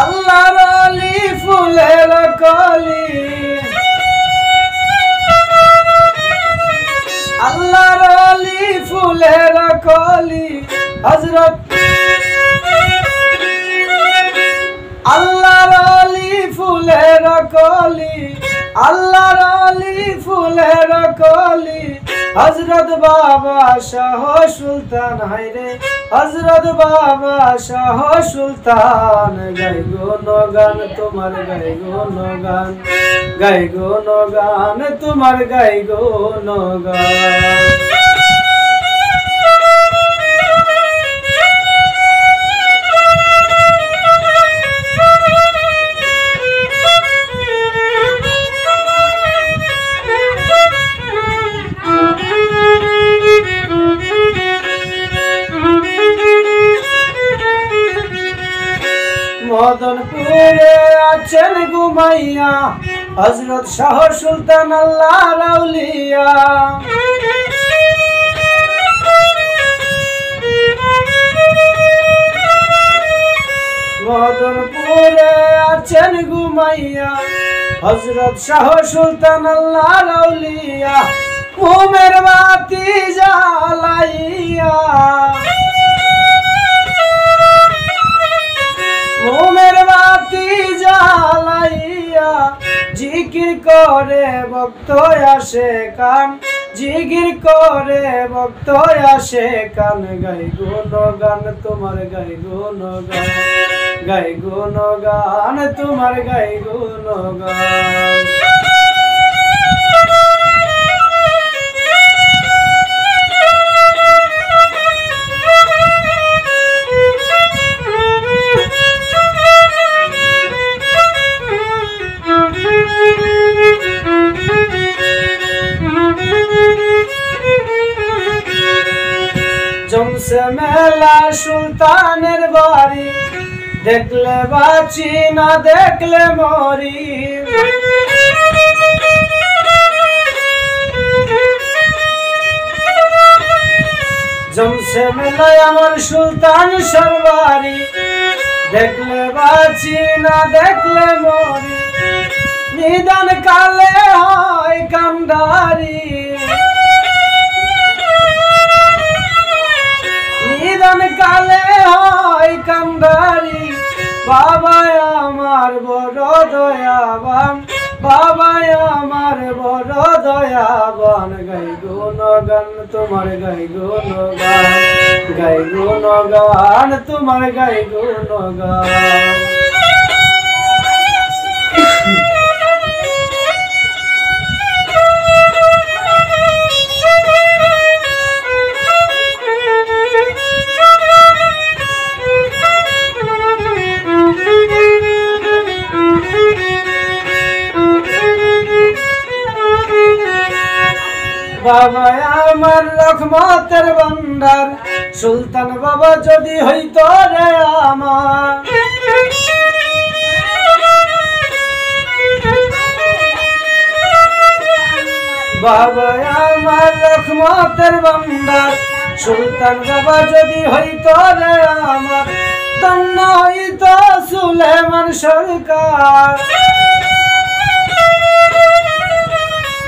আল্লাহর অলি ফুলের কলি, আল্লাহর অলি ফুলের কলি, হযরত আল্লাহর অলি ফুলের কলি, আল্লাহর অলি ফুলের কলি, হযরত বাবা শাহ সুলতান। হায়রে হযরত বাবা শাহ সুলতান, গাই গুণগান তোমার, গাই গুণগান, গাই গুণগান তোমার, গাই গুণগান। মদনপুরে আছেন ঘুমাইয়া হযরত শাহ সুলতান আল্লাহর আউলিয়া। মদনপুরে আছেন ঘুমাইয়া হযরত শাহ সুলতান আল্লাহর আউলিয়া। মোমের বাতি জ্বালাইয়া, মোমের বাতি জ্বালাইয়া, জিকির করে ভক্ত আসে কান, জিকির করে ভক্ত আসে কান। গাই গুণগান তোমার, গাই গুণগান, গাই গুণগান তোমার, গাই গুণগান। জমছে মেলা সুলতানের বাড়ি, দেখলে বাঁচি না দেখলে মরি। জমছে মেলায় আমার সুলতান সরবারি, দেখলে বাঁচি না দেখলে মরি। নিদান কালে হয় কান্ডারি, নিদান কালে হয় কান্ডারি। বাবা আমার বড় দয়াবান, বাবা আমার বড় দয়াবান। গাই গুণগান তোমার, গাই গুণগান, গাই গুণগান তোমার, গাই গুণগান। বাবা আমার রহমতের ভান্ডার, সুলতান বাবা যদি হইতো রে আমার। বাবা আমার রহমতের ভান্ডার, সুলতান বাবা যদি হইতো রে আমার। ধন্য হইতো সুলেমান সরকার,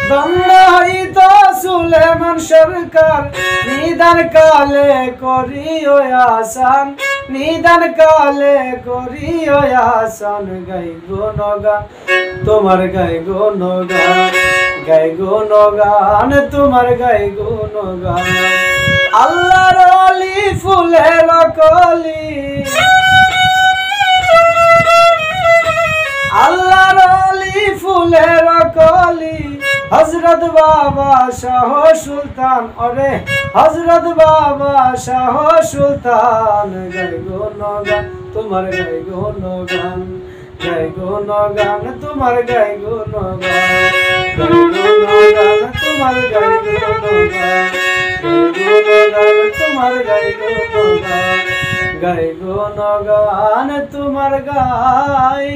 ধন্য হইতো সুলেমান সরকার। নিদান কালে করিও আসান, নিদান কালে করিও আসান। গাই গুণগান তোমার, গাই গুণগান, গাই গুণগান তোমার, গাই গুণগান। আল্লাহর অলি ফুলের কলি, আল্লাহর অলি ফুলের কলি, হযরত বাবা শাহ সুলতান। ওরে হযরত বাবা শাহ সুলতান, গাই গুণগান তোমার, গাই গুণগান, গাই গুণগান তোমার, গাই গুণগান, গাই গুণগান তোমার, গাই গুণগান, গাই গুণগান তোমার, গাই গুণগান, গাই গুণগান তোমার, গাই